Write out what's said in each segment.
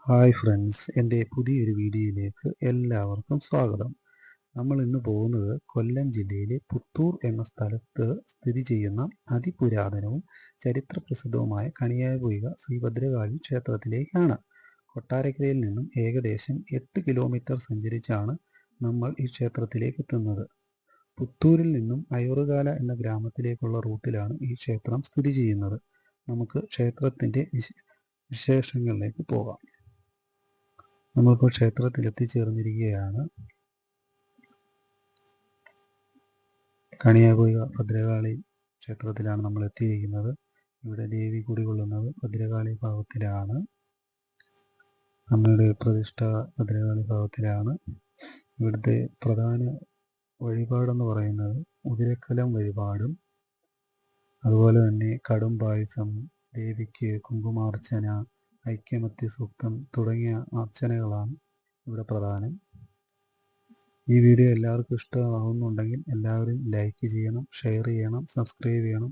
Hi friends, എൻ്റെ പുതിയൊരു വീഡിയോയിലേക്ക് എല്ലാവർക്കും സ്വാഗതം. നമ്മൾ ഇന്ന് പോകുന്നത് കൊല്ലം ജില്ലയിലെ പുത്തൂർ എന്ന സ്ഥലത്ത് സ്ഥിതി ചെയ്യുന്ന അതിപുരാതനവും ചരിത്രപ്രസിദ്ധവുമായ കണിയാപൊയ്ക ശ്രീ ഭദ്രകാളി ക്ഷേത്രത്തിലേക്കാണ്. കൊട്ടാരക്കരയിൽ നിന്നും ഏകദേശം 8 കിലോമീറ്റർ സഞ്ചരിച്ചാണ് നമ്മൾ ഈ ക്ഷേത്രത്തിലേക്ക് എത്തുന്നത്. പുത്തൂരിൽ നിന്നും അയൂറുകാല എന്ന ഗ്രാമത്തിലേക്കുള്ള റൂട്ടിലാണ് ഈ ക്ഷേത്രം സ്ഥിതി ചെയ്യുന്നത്. നമുക്ക് ക്ഷേത്രത്തിൻ്റെ വിശേഷങ്ങളിലേക്ക് പോകാം. നമ്മളിപ്പോൾ ക്ഷേത്രത്തിൽ എത്തിച്ചേർന്നിരിക്കുകയാണ്. കണിയാപൊയ്ക ഭദ്രകാളി ക്ഷേത്രത്തിലാണ് നമ്മൾ എത്തിയിരിക്കുന്നത്. ഇവിടെ ദേവി കുടികൊള്ളുന്നത് ഭദ്രകാളി ഭാവത്തിലാണ്. അമ്മയുടെ പ്രതിഷ്ഠ ഭദ്രകാളി ഭാവത്തിലാണ്. ഇവിടുത്തെ പ്രധാന വഴിപാടെന്ന് പറയുന്നത് ഉതിരക്കലം വഴിപാടും അതുപോലെ തന്നെ കടും പായസം, ദേവിക്ക് കുങ്കുമാർച്ചന, ഐക്യമത്യ സൂക്തം തുടങ്ങിയ അർച്ചനകളാണ് ഇവിടെ പ്രധാനം. ഈ വീഡിയോ എല്ലാവർക്കും ഇഷ്ടമാകുന്നുണ്ടെങ്കിൽ എല്ലാവരും ലൈക്ക് ചെയ്യണം, ഷെയർ ചെയ്യണം, സബ്സ്ക്രൈബ് ചെയ്യണം.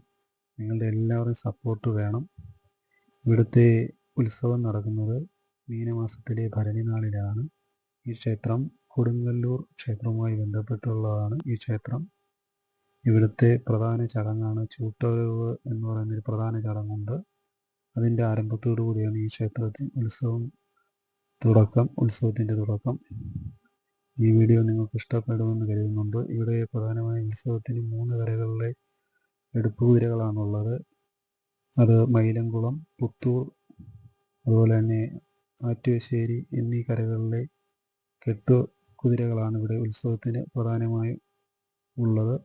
നിങ്ങളുടെ എല്ലാവരുടെയും സപ്പോർട്ട് വേണം. ഇവിടുത്തെ ഉത്സവം നടക്കുന്നത് മീനമാസത്തിലെ ഭരണി നാളിലാണ്. ഈ ക്ഷേത്രം കൊടുങ്ങല്ലൂർ ക്ഷേത്രവുമായി ബന്ധപ്പെട്ടുള്ളതാണ്. ഈ ക്ഷേത്രം ഇവിടുത്തെ പ്രധാന ചടങ്ങാണ് ചൂട്ടൊരവ് എന്ന് പറയുന്നൊരു പ്രധാന ചടങ്ങുണ്ട്. അതിൻ്റെ ആരംഭത്തോടു കൂടിയാണ് ഈ ക്ഷേത്രത്തിൽ ഉത്സവത്തിൻ്റെ തുടക്കം. ഈ വീഡിയോ നിങ്ങൾക്ക് ഇഷ്ടപ്പെടുമെന്ന് കരുതുന്നുണ്ട്. ഇവിടെ പ്രധാനമായും ഉത്സവത്തിന് 3 കരകളിലെ എടുപ്പ് കുതിരകളാണുള്ളത്. അത് മൈലംകുളം, പുത്തൂർ, അതുപോലെ തന്നെ ആറ്റുശ്ശേരി എന്നീ കരകളിലെ കെട്ടു കുതിരകളാണ് ഇവിടെ ഉത്സവത്തിന് പ്രധാനമായും ഉള്ളത്.